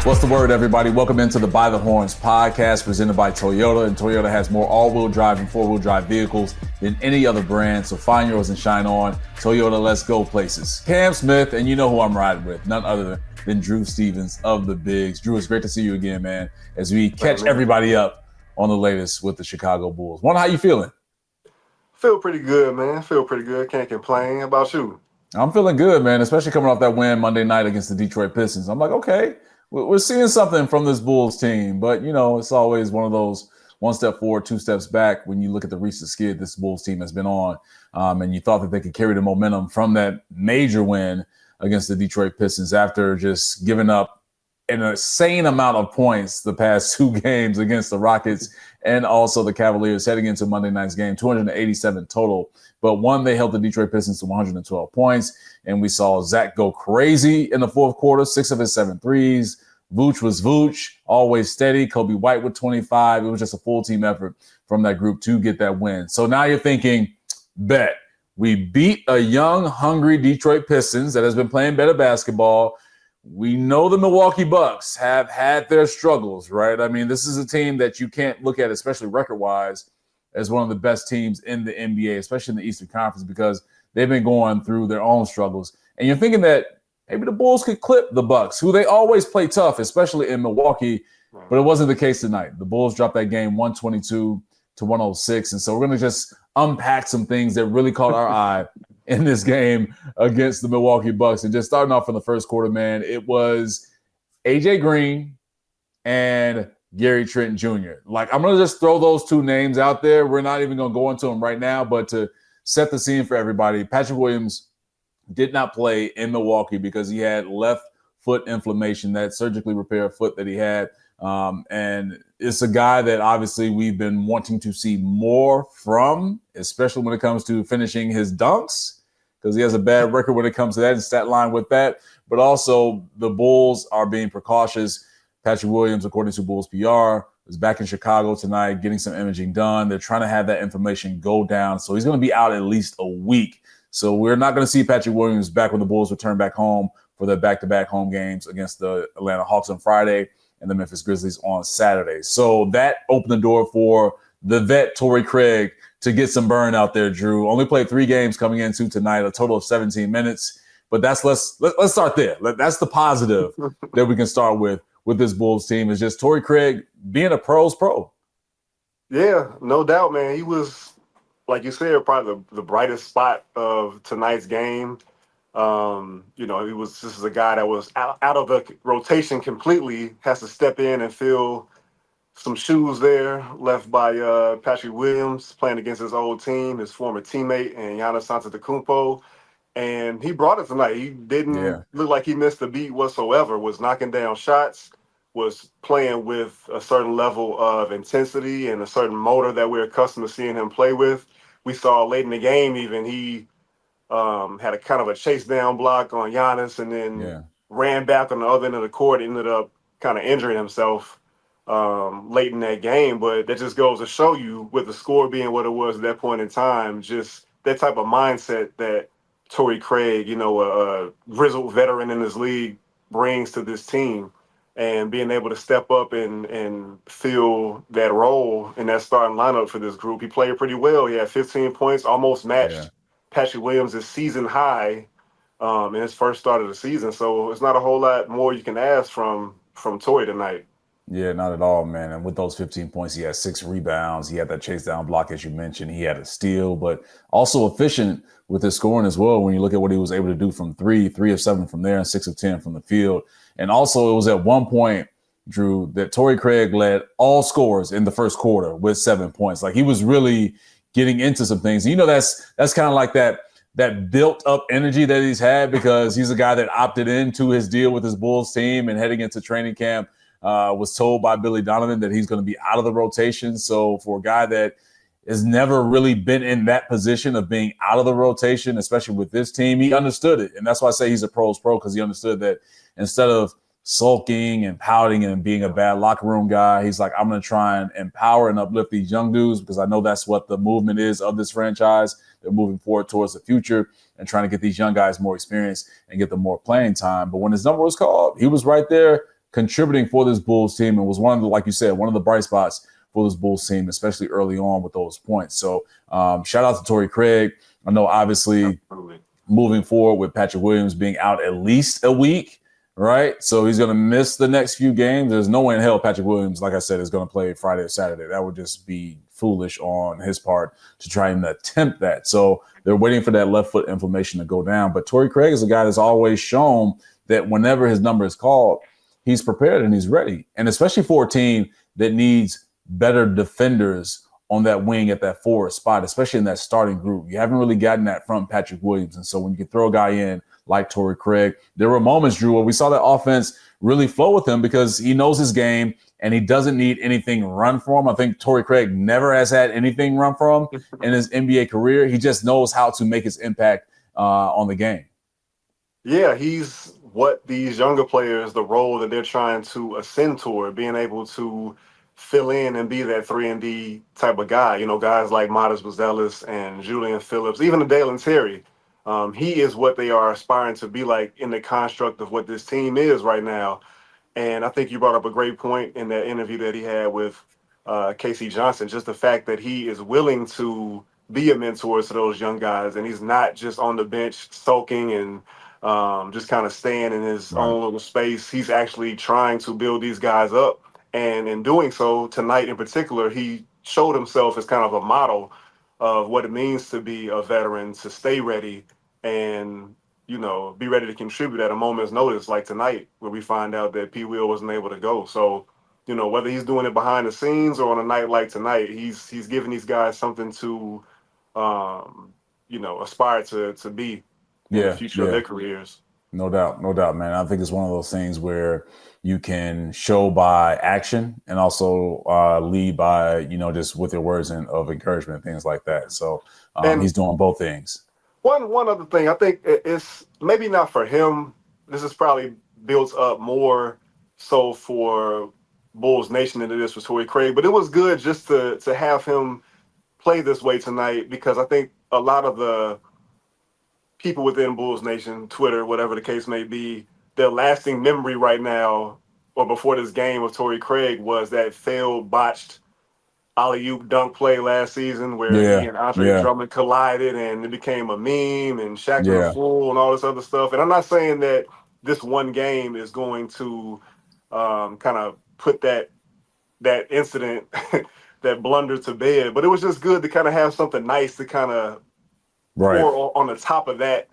What's the word, everybody? Welcome into the By the Horns podcast presented by Toyota. And Toyota has more all-wheel drive and four-wheel drive vehicles than any other brand. So find yours and shine on. Toyota, let's go places. Cam Smith, and you know who I'm riding with, none other than Drew Stevens of the Bigs. Drew, it's great to see you again, man, as we catch everybody up on the latest with the Chicago Bulls. One, how you feeling? Feel pretty good, man. Feel pretty good. Can't complain. How about you? I'm feeling good, man, especially coming off that win Monday night against the Detroit Pistons. I'm like, okay, we're seeing something from this Bulls team, but, you know, it's always one of those one step forward, two steps back when you look at the recent skid this Bulls team has been on, and you thought that they could carry the momentum from that major win against the Detroit Pistons after just giving up an insane amount of points the past two games against the Rockets and also the Cavaliers heading into Monday night's game, 287 total. But one, they held the Detroit Pistons to 112 points, and we saw Zach go crazy in the fourth quarter, 6 of his 7 threes. Vooch was Vooch, always steady. Kobe White with 25. It was just a full team effort from that group to get that win. So now you're thinking, bet. We beat a young, hungry Detroit Pistons that has been playing better basketball. We know the Milwaukee Bucks have had their struggles, right? I mean, this is a team that you can't look at, especially record-wise, as one of the best teams in the NBA, especially in the Eastern Conference, because they've been going through their own struggles. And you're thinking that maybe the Bulls could clip the Bucks, who they always play tough, especially in Milwaukee, but it wasn't the case tonight. The Bulls dropped that game 122 to 106, and so we're going to just unpack some things that really caught our eye in this game against the Milwaukee Bucks. And just starting off in the first quarter, man, it was AJ Green and Gary Trent Jr. Like, I'm going to just throw those two names out there. We're not even going to go into them right now, but to set the scene for everybody, Patrick Williams did not play in Milwaukee because he had left foot inflammation, that surgically repaired foot that he had. And it's a guy that obviously we've been wanting to see more from, especially when it comes to finishing his dunks, because he has a bad record when it comes to that and stat line with that. But also the Bulls are being precautious. Patrick Williams, according to Bulls PR, is back in Chicago tonight getting some imaging done. They're trying to have that inflammation go down. So he's going to be out at least a week. So we're not going to see Patrick Williams back when the Bulls return back home for their back-to-back home games against the Atlanta Hawks on Friday and the Memphis Grizzlies on Saturday. So that opened the door for the vet Torrey Craig to get some burn out there, Drew. Only played 3 games coming into tonight, a total of 17 minutes. But let's start there. That's the positive that we can start with this Bulls team, is just Torrey Craig being a pro's pro. Yeah, no doubt, man. He was, like you said, probably the brightest spot of tonight's game. This is a guy that was out of the rotation completely, has to step in and fill some shoes there left by Patrick Williams playing against his old team, his former teammate, and Giannis Antetokounmpo. And he brought it tonight. He didn't look like he missed a beat whatsoever, was knocking down shots, was playing with a certain level of intensity and a certain motor that we're accustomed to seeing him play with. We saw late in the game even he had a kind of a chase down block on Giannis and then ran back on the other end of the court, ended up kind of injuring himself late in that game. But that just goes to show you, with the score being what it was at that point in time, just that type of mindset that Torrey Craig, a grizzled veteran in this league, brings to this team, and being able to step up and fill that role in that starting lineup for this group. He played pretty well. He had 15 points, almost matched Patrick Williams' season high in his first start of the season. So it's not a whole lot more you can ask from Torrey tonight. Yeah, not at all, man. And with those 15 points, he had 6 rebounds. He had that chase down block, as you mentioned. He had a steal, but also efficient with his scoring as well. When you look at what he was able to do from 3 of 7 from there, and 6 of 10 from the field. And also it was at one point, Drew, that Torrey Craig led all scorers in the first quarter with 7 points. Like, he was really getting into some things. That's kind of like that built up energy that he's had, because he's a guy that opted into his deal with his Bulls team, and heading into training camp was told by Billy Donovan that he's going to be out of the rotation. So for a guy that has never really been in that position of being out of the rotation, especially with this team, he understood it. And that's why I say he's a pro's pro, because he understood that instead of sulking and pouting and being a bad locker room guy, he's like, I'm going to try and empower and uplift these young dudes, because I know that's what the movement is of this franchise. They're moving forward towards the future and trying to get these young guys more experience and get them more playing time. But when his number was called, he was right there contributing for this Bulls team and was one of the, like you said, one of the bright spots for this Bulls team, especially early on with those points. So shout out to Torrey Craig. I know obviously moving forward with Patrick Williams being out at least a week, right? So he's going to miss the next few games. There's no way in hell Patrick Williams, like I said, is going to play Friday or Saturday. That would just be foolish on his part to try and attempt that. So they're waiting for that left foot inflammation to go down. But Torrey Craig is a guy that's always shown that whenever his number is called, he's prepared and he's ready. And especially for a team that needs better defenders on that wing at that forward spot, especially in that starting group. You haven't really gotten that from Patrick Williams. And so when you can throw a guy in like Torrey Craig, there were moments, Drew, where we saw that offense really flow with him because he knows his game and he doesn't need anything run for him. I think Torrey Craig never has had anything run for him in his NBA career. He just knows how to make his impact on the game. Yeah, he's what these younger players, the role that they're trying to ascend toward, being able to fill in and be that 3-and-D type of guy. You know, guys like Modest Buzelis and Julian Phillips, even the Dalen Terry. He is what they are aspiring to be like in the construct of what this team is right now. And I think you brought up a great point in that interview that he had with Casey Johnson, just the fact that he is willing to be a mentor to those young guys, and he's not just on the bench sulking and just kind of staying in his own little space. He's actually trying to build these guys up. And in doing so, tonight in particular, he showed himself as kind of a model of what it means to be a veteran, to stay ready and, you know, be ready to contribute at a moment's notice, like tonight, where we find out that P. Will wasn't able to go. So, you know, whether he's doing it behind the scenes or on a night like tonight, he's giving these guys something to, you know, aspire to be in the future of their careers. No doubt, man. I think it's one of those things where you can show by action and also lead by, you know, just with your words of encouragement and things like that. So he's doing both things. One other thing, I think it's maybe not for him. This is probably built up more so for Bulls Nation than it is for Torrey Craig. But it was good just to have him play this way tonight, because I think a lot of the people within Bulls Nation, Twitter, whatever the case may be, their lasting memory right now or before this game of Torrey Craig was that failed, botched alley-oop dunk play last season where he and Andre Drummond collided and it became a meme and Shaq the Fool and all this other stuff. And I'm not saying that this one game is going to kind of put that incident, that blunder to bed, but it was just good to kind of have something nice to kind of pour on the top of that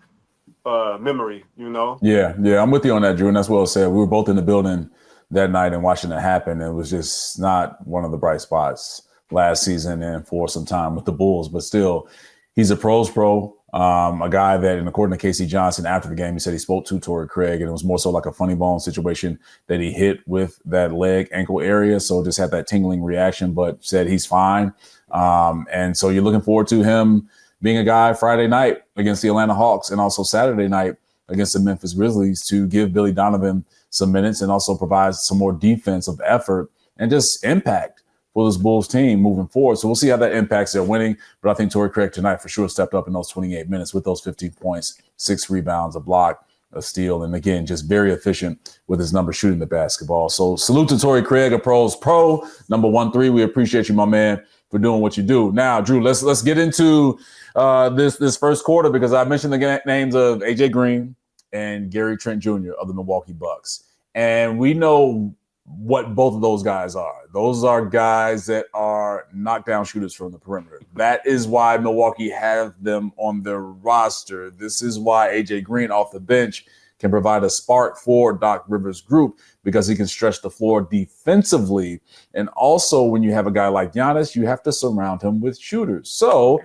memory, you know? Yeah, I'm with you on that, Drew, and that's well said. We were both in the building that night and watching it happen. It was just not one of the bright spots last season and for some time with the Bulls, but still, he's a pro's pro, a guy that, and according to Casey Johnson, after the game, he said he spoke to Torrey Craig, and it was more so like a funny bone situation that he hit with that leg ankle area, so just had that tingling reaction, but said he's fine. And so you're looking forward to him being a guy Friday night against the Atlanta Hawks and also Saturday night against the Memphis Grizzlies to give Billy Donovan some minutes and also provide some more defensive effort and just impact for this Bulls team moving forward. So we'll see how that impacts their winning. But I think Torrey Craig tonight for sure stepped up in those 28 minutes with those 15 points, 6 rebounds, a block, a steal, and again, just very efficient with his number shooting the basketball. So salute to Torrey Craig, a pro's pro, number 1-3. We appreciate you, my man, for doing what you do. Now, Drew, let's get into this first quarter, because I mentioned the names of AJ Green and Gary Trent Jr. of the Milwaukee Bucks. And we know what both of those guys are. Those are guys that are knockdown shooters from the perimeter. That is why Milwaukee have them on their roster. This is why AJ Green off the bench can provide a spark for Doc Rivers' group, because he can stretch the floor defensively. And also, when you have a guy like Giannis, you have to surround him with shooters. So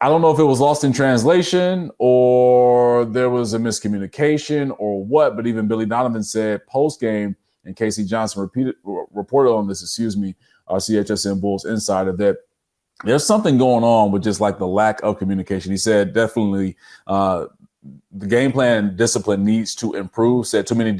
I don't know if it was lost in translation or there was a miscommunication or what, but even Billy Donovan said post-game, and Casey Johnson reported on this, our CHSN Bulls insider, that there's something going on with just like the lack of communication. He said definitely the game plan discipline needs to improve, said too many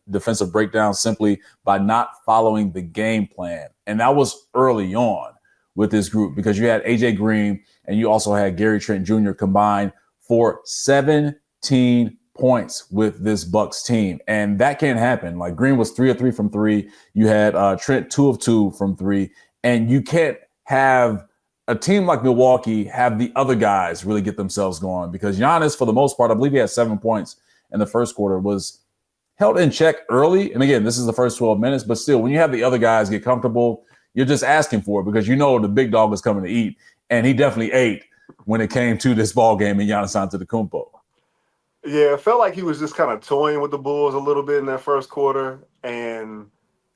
defensive breakdowns simply by not following the game plan. And that was early on with this group, because you had AJ Green and you also had Gary Trent Jr. combined for 17 points with this Bucks team, and that can't happen. Like Green was 3 of 3 from three. You had Trent 2 of 2 from three, and you can't have a team like Milwaukee have the other guys really get themselves going, because Giannis, for the most part, I believe he had 7 points in the first quarter, was held in check early. And again, this is the first 12 minutes, but still, when you have the other guys get comfortable, you're just asking for it, because you know the big dog is coming to eat, and he definitely ate when it came to this ball game in Giannis Antetokounmpo. Yeah, it felt like he was just kind of toying with the Bulls a little bit in that first quarter. And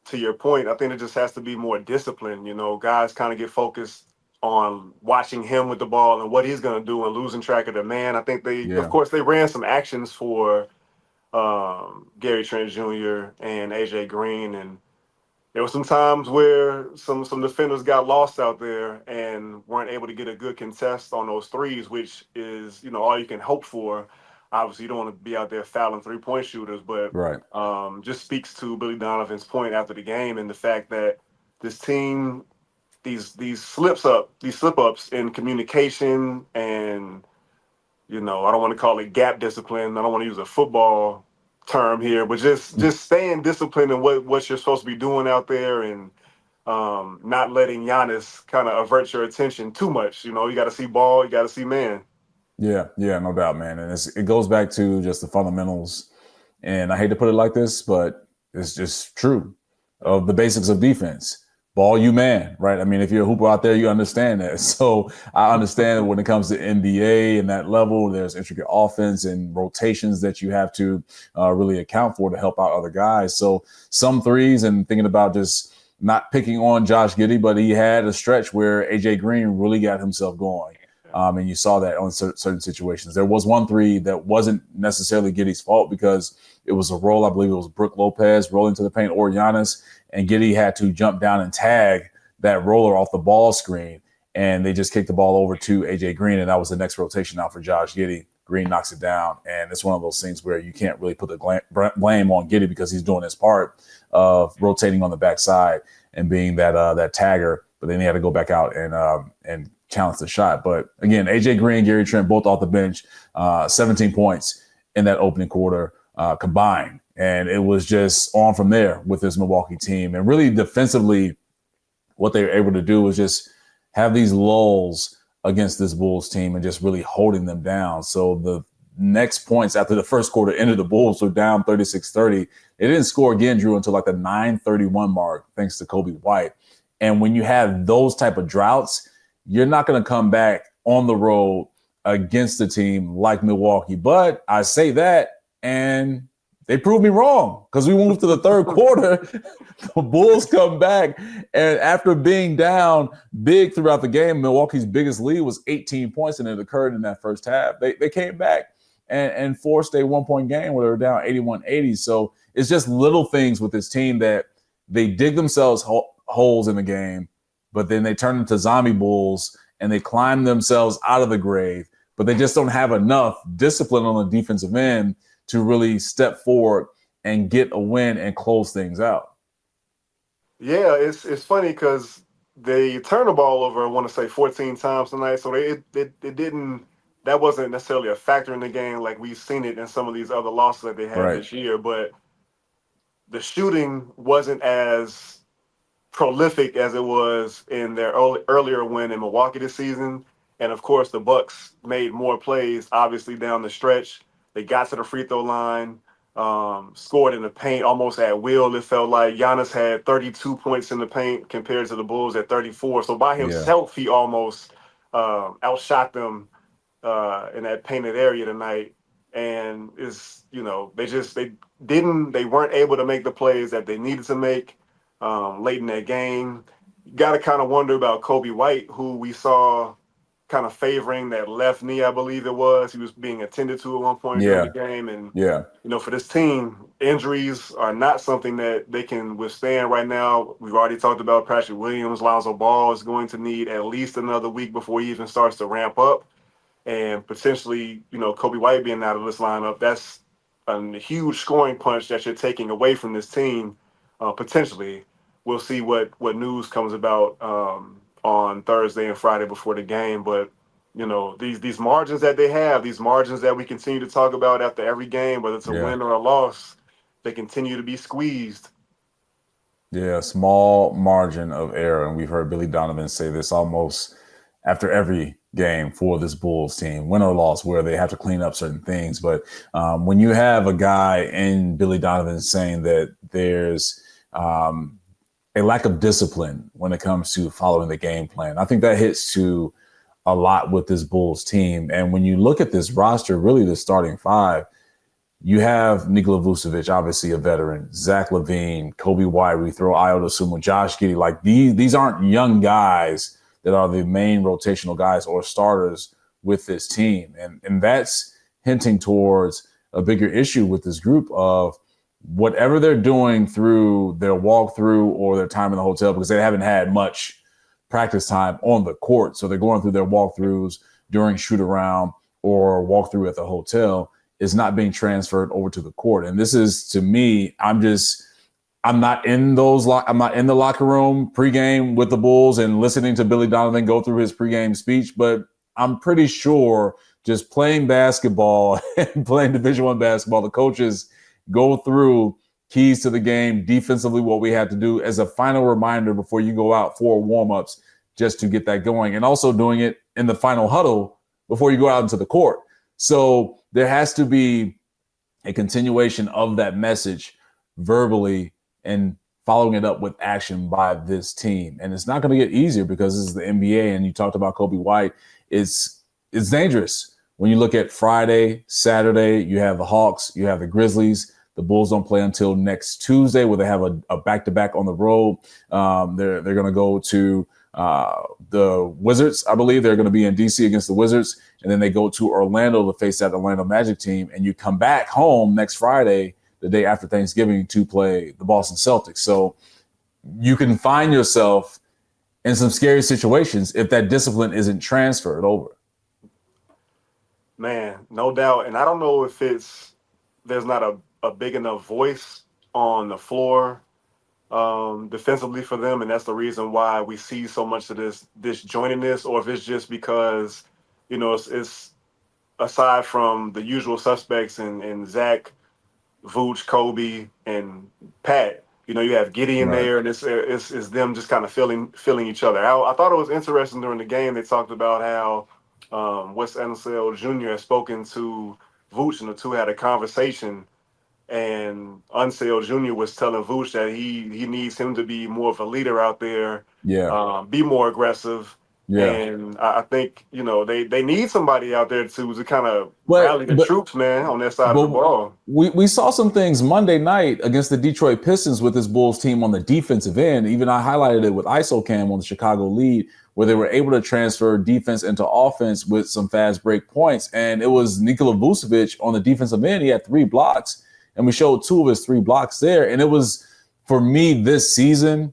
to your point, I think it just has to be more disciplined. You know, guys kind of get focused on watching him with the ball and what he's going to do and losing track of the man. I think of course, they ran some actions for Gary Trent Jr. and AJ Green, and there were some times where some defenders got lost out there and weren't able to get a good contest on those threes, which is, you know, all you can hope for. Obviously, you don't want to be out there fouling three-point shooters, but Right. just speaks to Billy Donovan's point after the game and the fact that this team, these slip-ups in communication and, you know, I don't want to call it gap discipline. I don't want to use a football term here, but just staying disciplined in what you're supposed to be doing out there, and not letting Giannis kind of avert your attention too much. You know, you got to see ball, you got to see man. Yeah, no doubt, man. And it goes back to just the fundamentals. And I hate to put it like this, but it's just true of the basics of defense. Ball, you man, right? I mean, if you're a hooper out there, you understand that. So I understand when it comes to NBA and that level, there's intricate offense and rotations that you have to really account for to help out other guys. So some threes, and thinking about just not picking on Josh Giddey, but he had a stretch where AJ Green really got himself going. And you saw that on certain situations. There was one three that wasn't necessarily Giddey's fault, because it was a roll. I believe it was Brook Lopez rolling to the paint, or Giannis, and Giddey had to jump down and tag that roller off the ball screen, and they just kicked the ball over to AJ Green, and that was the next rotation out for Josh Giddey. Green knocks it down, and it's one of those things where you can't really put the blame on Giddey, because he's doing his part of rotating on the backside and being that tagger. But then he had to go back out and challenge the shot. But again, AJ Green, Gary Trent, both off the bench, 17 points in that opening quarter combined. And it was just on from there with this Milwaukee team. And really defensively, what they were able to do was just have these lulls against this Bulls team and just really holding them down. So the next points after the first quarter ended, the Bulls were down 36-30. They didn't score again, Drew, until like the 9:31 mark, thanks to Kobe White. And when you have those type of droughts, you're not going to come back on the road against a team like Milwaukee. But I say that, and they proved me wrong, because we moved to the third quarter. The Bulls come back, and after being down big throughout the game, Milwaukee's biggest lead was 18 points, and it occurred in that first half. They came back and forced a one-point game where they were down 81-80. So it's just little things with this team that they dig themselves holes in the game, but then they turn into zombie Bulls and they climb themselves out of the grave, but they just don't have enough discipline on the defensive end to really step forward and get a win and close things out. Yeah, it's funny because they turned the ball over, I want to say 14 times tonight. So it didn't, that wasn't necessarily a factor in the game like we've seen it in some of these other losses that they had this year. But the shooting wasn't as prolific as it was in their earlier win in Milwaukee this season. And of course, the Bucks made more plays, obviously, down the stretch. They got to the free throw line, scored in the paint almost at will. It felt like Giannis had 32 points in the paint compared to the Bulls at 34. So by himself, he almost outshot them in that painted area tonight. And they weren't able to make the plays that they needed to make late in that game. You got to kind of wonder about Kobe White, who we saw kind of favoring that left knee, I believe it was. He was being attended to at one point during the game. And, for this team, injuries are not something that they can withstand right now. We've already talked about Patrick Williams. Lonzo Ball is going to need at least another week before he even starts to ramp up. And potentially, Kobe White being out of this lineup, that's a huge scoring punch that you're taking away from this team, potentially. We'll see what news comes about on Thursday and Friday before the game. But these margins that they have, these margins that we continue to talk about after every game, whether it's a win or a loss, they continue to be squeezed. Yeah, small margin of error. And we've heard Billy Donovan say this almost after every game for this Bulls team, win or loss, where they have to clean up certain things. But when you have a guy in Billy Donovan saying that there's a lack of discipline when it comes to following the game plan, I think that hits to a lot with this Bulls team. And when you look at this roster, really the starting five, you have Nikola Vucevic, obviously a veteran, Zach LaVine, Kobe White, we throw Ayo Dosunmu, Josh Giddey. Like these aren't young guys that are the main rotational guys or starters with this team. And that's hinting towards a bigger issue with this group of whatever they're doing through their walkthrough or their time in the hotel, because they haven't had much practice time on the court. So they're going through their walkthroughs during shoot around or walkthrough at the hotel, is not being transferred over to the court. And this is, to me, I'm not in I'm not in the locker room pregame with the Bulls and listening to Billy Donovan go through his pregame speech, but I'm pretty sure just playing basketball and playing Division I basketball, the coaches go through keys to the game defensively, what we have to do as a final reminder before you go out for warm-ups, just to get that going, and also doing it in the final huddle before you go out into the court. So there has to be a continuation of that message verbally and following it up with action by this team. And it's not going to get easier because this is the NBA. And you talked about Kobe White. It's dangerous. When you look at Friday, Saturday, you have the Hawks, you have the Grizzlies. The Bulls don't play until next Tuesday, where they have a back-to-back on the road. They're going to go to the Wizards, I believe. They're going to be in DC against the Wizards, and then they go to Orlando to face that Orlando Magic team, and you come back home next Friday, the day after Thanksgiving, to play the Boston Celtics. So you can find yourself in some scary situations if that discipline isn't transferred over. Man, no doubt. And I don't know if there's not a big enough voice on the floor defensively for them, and that's the reason why we see so much of this disjointedness, or if it's just because it's aside from the usual suspects and Zach, Vooch, Kobe, and Pat. You have Giddey in there, and it's them just kind of filling each other out. I thought it was interesting during the game. They talked about how Wes Unseld Jr. has spoken to Vooch, and the two had a conversation. And Unseld Jr. was telling Vooch that he needs him to be more of a leader out there, be more aggressive. Yeah. And I think, they need somebody out there to kind of rally the troops, man, on their side of the ball. We saw some things Monday night against the Detroit Pistons with this Bulls team on the defensive end. Even I highlighted it with ISOCAM on the Chicago lead, where they were able to transfer defense into offense with some fast break points. And it was Nikola Vucevic on the defensive end. He had 3 blocks. And we showed 2 of his 3 blocks there. And it was, for me, this season,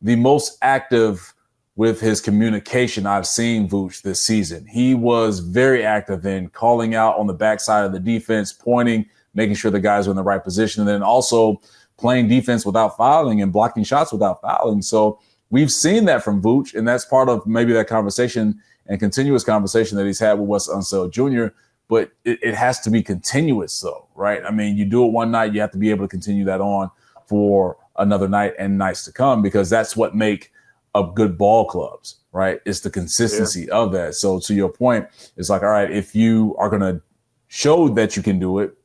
the most active with his communication I've seen Vooch this season. He was very active in calling out on the backside of the defense, pointing, making sure the guys are in the right position, and then also playing defense without fouling and blocking shots without fouling. So we've seen that from Vooch, and that's part of maybe that conversation and continuous conversation that he's had with Wes Unseld Jr., but it has to be continuous, though, right? I mean, you do it one night, you have to be able to continue that on for another night and nights to come, because that's what make up good ball clubs, right? It's the consistency of that. So to your point, it's like, all right, if you are going to show that you can do it,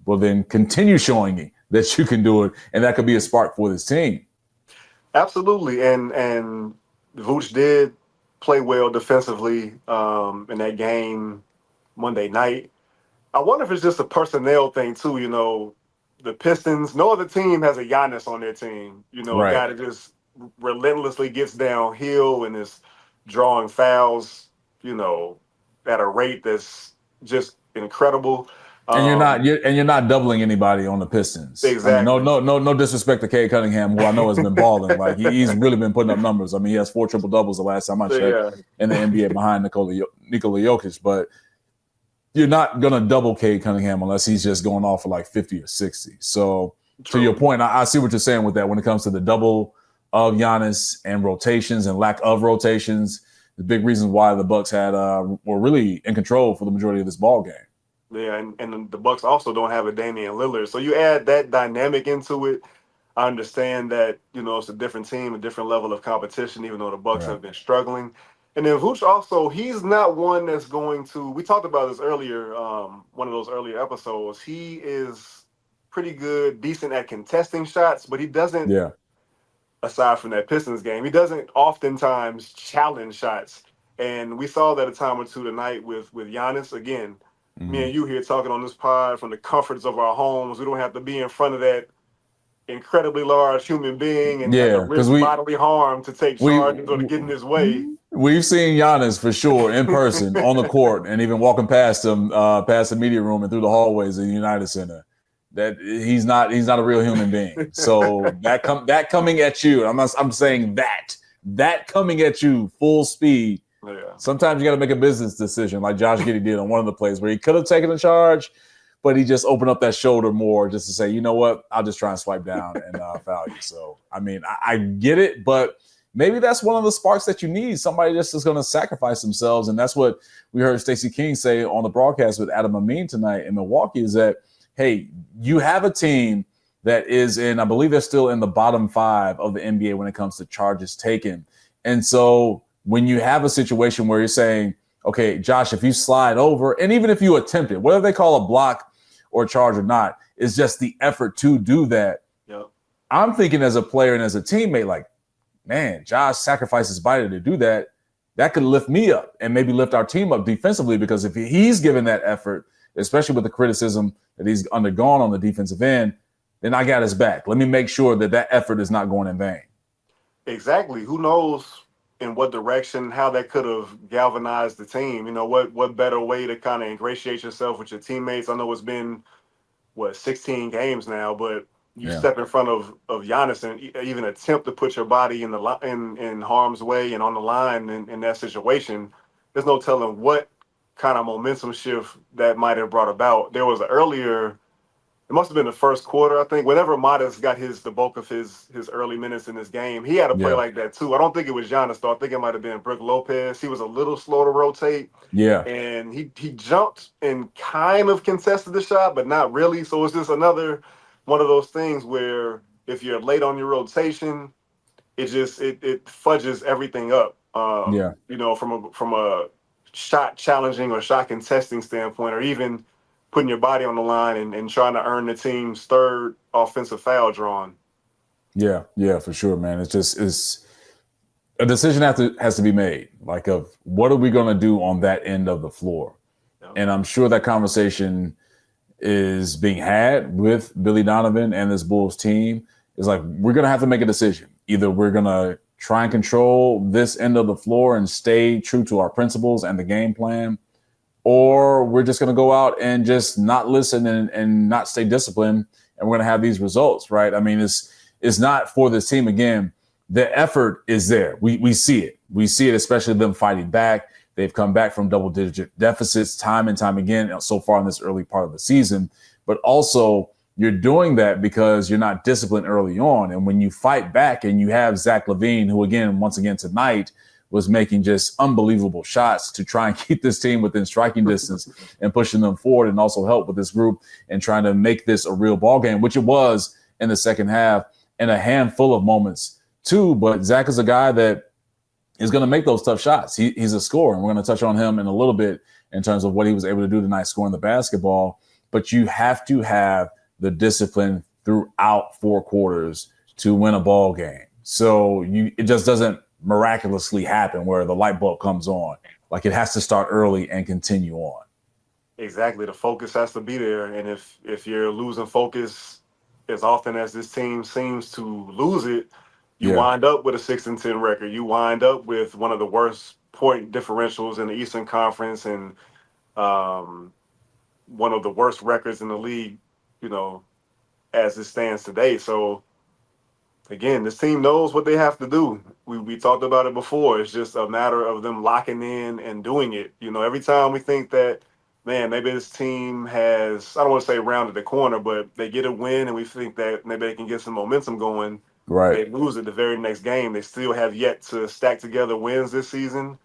well, then continue showing that you can do it, and that could be a spark for this team. Absolutely, and Vooch did play well defensively in that game Monday night. I wonder if it's just a personnel thing too. The Pistons, no other team has a Giannis on their team. A guy that just relentlessly gets downhill and is drawing fouls, at a rate that's just incredible. And you're not doubling anybody on the Pistons. Exactly. I mean, no disrespect to Cade Cunningham, who I know has been balling. Like he's really been putting up numbers. I mean, he has 4 triple doubles the last time I checked in the NBA behind Nikola Jokic. But you're not gonna double Cade Cunningham unless he's just going off for like 50 or 60. So to your point, I see what you're saying with that when it comes to the double of Giannis and rotations and lack of rotations. the big reasons why the Bucks were really in control for the majority of this ball game. Yeah, and the Bucks also don't have a Damian Lillard. So you add that dynamic into it. I understand that, it's a different team, a different level of competition, even though the Bucks have been struggling. And then Vooch also, he's not one that's going to, we talked about this earlier, one of those earlier episodes. He is pretty good, decent at contesting shots, but he doesn't, aside from that Pistons game, he doesn't oftentimes challenge shots. And we saw that a time or two tonight with Giannis. Again, me and you here talking on this pod from the comforts of our homes. We don't have to be in front of that incredibly large human being and have to risk bodily harm to take charges or to get in his way. We've seen Giannis for sure in person on the court and even walking past him, past the media room and through the hallways of the United Center. That he's not a real human being. So that coming at you, I'm saying that coming at you full speed. Yeah. Sometimes you got to make a business decision, like Josh Giddey did on one of the plays where he could have taken a charge, but he just opened up that shoulder more just to say, you know what, I'll just try and swipe down and foul you. So, I mean, I get it, but maybe that's one of the sparks that you need. Somebody just is going to sacrifice themselves. And that's what we heard Stacey King say on the broadcast with Adam Amin tonight in Milwaukee is that, hey, you have a team that is in, I believe they're still in the bottom 5 of the NBA when it comes to charges taken. And so when you have a situation where you're saying, okay, Josh, if you slide over, and even if you attempt it, whether they call a block or a charge or not, it's just the effort to do that. Yep. I'm thinking as a player and as a teammate, like, man, Josh sacrificed his body to do that. That could lift me up and maybe lift our team up defensively, because if he's given that effort, especially with the criticism that he's undergone on the defensive end, then I got his back. Let me make sure that effort is not going in vain. Exactly. Who knows in what direction, how that could have galvanized the team. What better way to kind of ingratiate yourself with your teammates? I know it's been, 16 games now, but you step in front of Giannis and even attempt to put your body in harm's way and on the line in that situation. There's no telling what kind of momentum shift that might have brought about. There was it must have been the first quarter, I think. Whenever Modest got the bulk of his early minutes in this game, he had a play like that too. I don't think it was Giannis though. I think it might have been Brook Lopez. He was a little slow to rotate. Yeah. And he jumped and kind of contested the shot, but not really. So it's just another one of those things where if you're late on your rotation, it fudges everything up. From a shot challenging or shot contesting standpoint, or even putting your body on the line and trying to earn the team's third offensive foul drawn. Yeah, for sure, man. It's a decision has to be made, like of what are we going to do on that end of the floor? Yeah. And I'm sure that conversation is being had with Billy Donovan and this Bulls team. Is like, we're going to have to make a decision. Either we're going to try and control this end of the floor and stay true to our principles and the game plan, or we're just going to go out and just not listen and not stay disciplined, and we're going to have these results, right? I mean, it's not for this team. Again, the effort is there. We see it. We see it, especially them fighting back. They've come back from double-digit deficits time and time again so far in this early part of the season. But also, you're doing that because you're not disciplined early on. And when you fight back and you have Zach LaVine, who, again, once again tonight, was making just unbelievable shots to try and keep this team within striking distance and pushing them forward, and also help with this group and trying to make this a real ball game, which it was in the second half, and a handful of moments too. But Zach is a guy that is going to make those tough shots. He's a scorer, and we're going to touch on him in a little bit in terms of what he was able to do tonight scoring the basketball. But you have to have the discipline throughout 4 quarters to win a ball game. So it just doesn't miraculously happen where the light bulb comes on. Like, it has to start early and continue on. Exactly. The focus has to be there. And if you're losing focus as often as this team seems to lose it, you wind up with a 6-10 record. You wind up with one of the worst point differentials in the Eastern Conference, and one of the worst records in the league, as it stands today. So again, this team knows what they have to do. We talked about it before. It's just a matter of them locking in and doing it. Every time we think that, man, maybe this team has, I don't want to say rounded the corner, but they get a win and we think that maybe they can get some momentum going. Right. They lose it the very next game. They still have yet to stack together wins this season.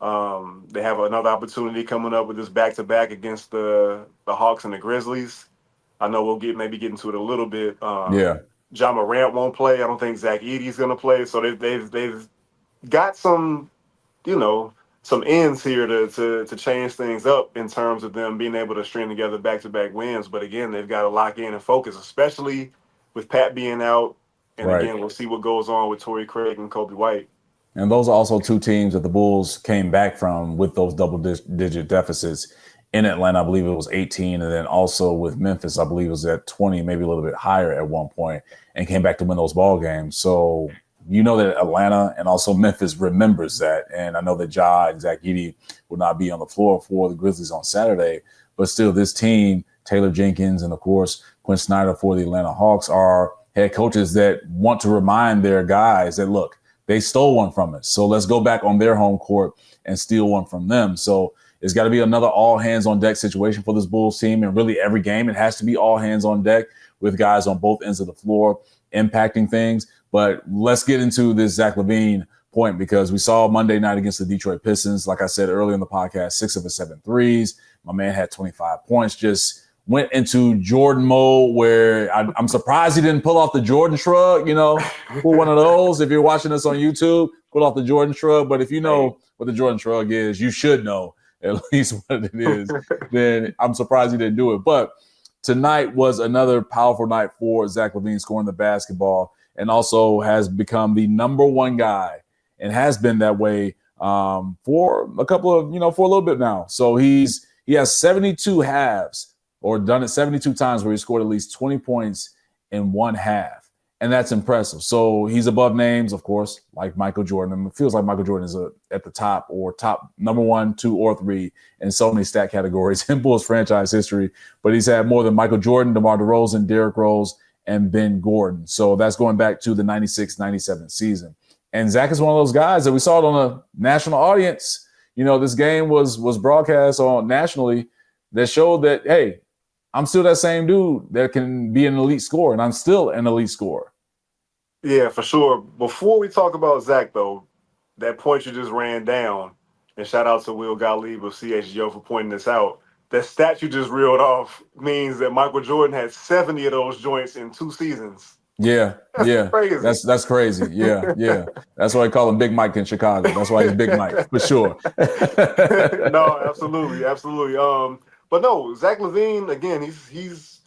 They have another opportunity coming up with this back-to-back against the Hawks and the Grizzlies. I know we'll maybe get into it a little bit. Yeah. Ja Morant won't play. I don't think Zach Edey's going to play. So they've got some, some ends here to change things up in terms of them being able to string together back-to-back wins. But again, they've got to lock in and focus, especially with Pat being out. And Right. again, we'll see what goes on with Torrey Craig and Kobe White. And those are also two teams that the Bulls came back from with those double-digit deficits. In Atlanta, I believe it was 18. And then also with Memphis, I believe it was at 20, maybe a little bit higher at one point, and came back to win those ball games. So you know that Atlanta and also Memphis remembers that. And I know that Ja and Zach Edey will not be on the floor for the Grizzlies on Saturday. But still, this team, Taylor Jenkins and, of course, Quinn Snyder for the Atlanta Hawks, are head coaches that want to remind their guys that, look, they stole one from us. So let's go back on their home court and steal one from them. So it's got to be another all hands on deck situation for this Bulls team. And really every game, it has to be all hands on deck with guys on both ends of the floor impacting things. But let's get into this Zach LaVine point, because we saw Monday night against the Detroit Pistons, like I said earlier in the podcast, 6 of his 7 threes. My man had 25 points, just went into Jordan mode, where I'm surprised he didn't pull off the Jordan shrug, pull one of those. If you're watching us on YouTube, pull off the Jordan shrug. But if you know what the Jordan shrug is, you should know at least what it is. Then I'm surprised he didn't do it. But tonight was another powerful night for Zach LaVine, scoring the basketball, and also has become the number one guy and has been that way for a couple of, for a little bit now. So he has 72 halves, or done it 72 times, where he scored at least 20 points in one half. And that's impressive. So he's above names, of course, like Michael Jordan. And it feels like Michael Jordan is at the top, or top number 1, 2, or 3 in so many stat categories in Bulls franchise history. But he's had more than Michael Jordan, DeMar DeRozan, Derrick Rose, and Ben Gordon. So that's going back to the 96-97 season. And Zach is one of those guys that we saw it on a national audience. This game was broadcast on nationally, that showed that, hey, I'm still that same dude that can be an elite scorer, and I'm still an elite scorer. Yeah, for sure. Before we talk about Zach, though, that point you just ran down, and shout out to Will Gottlieb of CHGO for pointing this out, that stat you just reeled off means that Michael Jordan had 70 of those joints in 2 seasons. Yeah, That's crazy. That's crazy. Yeah. That's why I call him Big Mike in Chicago. That's why he's Big Mike, for sure. No, absolutely. But no, Zach LaVine, again, he's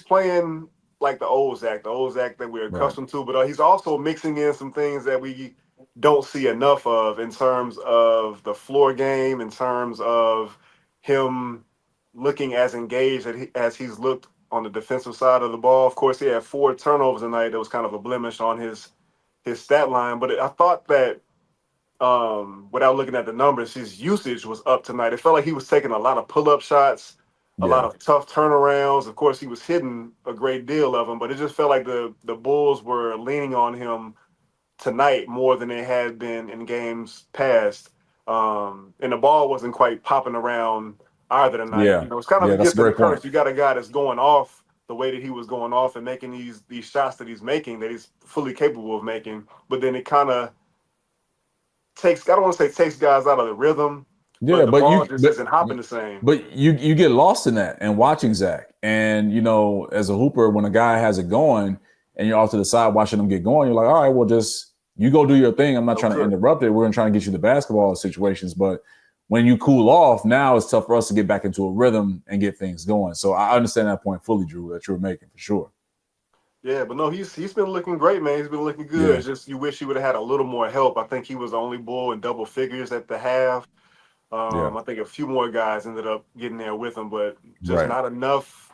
playing like the old Zach that we're accustomed to, but he's also mixing in some things that we don't see enough of in terms of the floor game, in terms of him looking as engaged as he's looked on the defensive side of the ball. Of course, he had 4 turnovers tonight. That was kind of a blemish on his stat line, but I thought that without looking at the numbers, his usage was up tonight. It felt like he was taking a lot of pull-up shots, a lot of tough turnarounds. Of course, he was hitting a great deal of them, but it just felt like the Bulls were leaning on him tonight more than they had been in games past. And the ball wasn't quite popping around either tonight. It's kind of a gift and a curse. You got a guy that's going off the way that he was going off and making these shots that he's making, that he's fully capable of making, but then it kind of takes, I don't want to say takes guys out of the rhythm. Yeah, but the ball just isn't hopping the same. But you get lost in that and watching Zach. And, as a hooper, when a guy has it going and you're off to the side watching him get going, you're like, all right, well, just you go do your thing. I'm not trying to interrupt it. We're going to try and get you the basketball situations. But when you cool off, now it's tough for us to get back into a rhythm and get things going. So I understand that point fully, Drew, that you were making, for sure. Yeah, but no, he's been looking great, man. He's been looking good. Yeah. It's just you wish he would have had a little more help. I think he was the only Bull in double figures at the half. I think a few more guys ended up getting there with him, but just not enough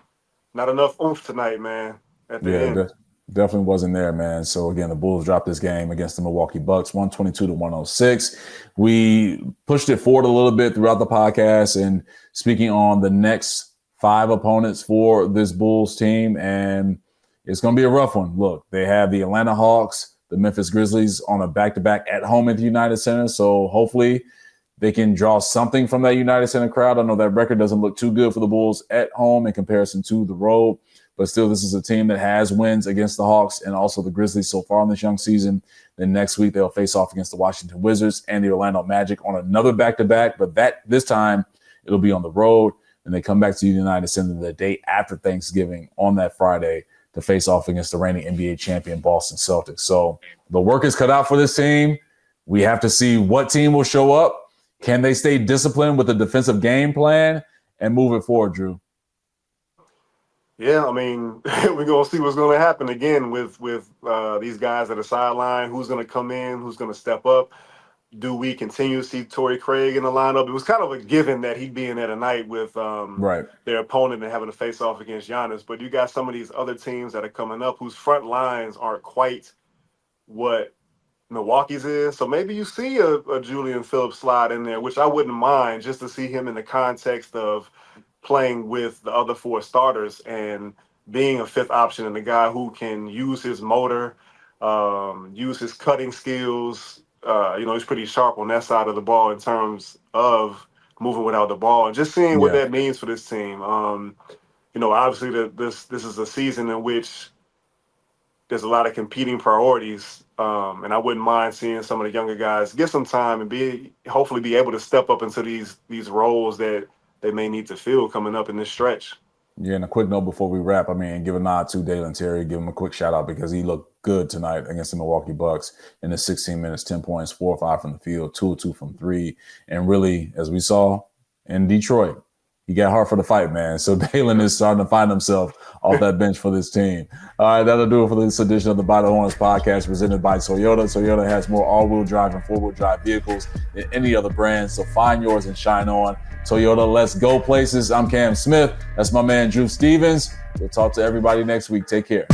oomph tonight, man, at the end. Definitely wasn't there, man. So, again, the Bulls dropped this game against the Milwaukee Bucks, 122-106. We pushed it forward a little bit throughout the podcast, and speaking on the next 5 opponents for this Bulls team, and it's going to be a rough one. Look, they have the Atlanta Hawks, the Memphis Grizzlies on a back-to-back at home at the United Center, so hopefully they can draw something from that United Center crowd. I know that record doesn't look too good for the Bulls at home in comparison to the road. but still, this is a team that has wins against the Hawks and also the Grizzlies so far in this young season. Then next week, they'll face off against the Washington Wizards and the Orlando Magic on another back-to-back, but this time it'll be on the road. And they come back to the United Center the day after Thanksgiving on that Friday to face off against the reigning NBA champion Boston Celtics. So the work is cut out for this team. We have to see what team will show up. Can they stay disciplined with a defensive game plan and move it forward, Drew? Yeah, I mean, we're going to see what's going to happen again with these guys at the sideline. Who's going to come in? Who's going to step up? Do we continue to see Torrey Craig in the lineup? It was kind of a given that he'd be in there tonight with their opponent and having to face off against Giannis. But you got some of these other teams that are coming up whose front lines aren't quite what Milwaukee's is. So maybe you see a Julian Phillips slide in there, which I wouldn't mind, just to see him in the context of playing with the other four starters and being a fifth option and a guy who can use his motor, use his cutting skills. He's pretty sharp on that side of the ball in terms of moving without the ball and just seeing what that means for this team. Obviously this is a season in which there's a lot of competing priorities. And I wouldn't mind seeing some of the younger guys get some time and hopefully be able to step up into these roles that they may need to fill coming up in this stretch. Yeah, and a quick note before we wrap, give a nod to Dalen Terry, give him a quick shout out because he looked good tonight against the Milwaukee Bucks in the 16 minutes, 10 points, 4 or 5 from the field, 2 or 2 from 3. And really, as we saw in Detroit, he got hard for the fight, man. So Dalen is starting to find himself off that bench for this team. All right, that'll do it for this edition of the By the Horns podcast presented by Toyota. Toyota has more all-wheel drive and four-wheel drive vehicles than any other brand, so find yours and shine on. Toyota, let's go places. I'm Cam Smith. That's my man, Drew Stevens. We'll talk to everybody next week. Take care.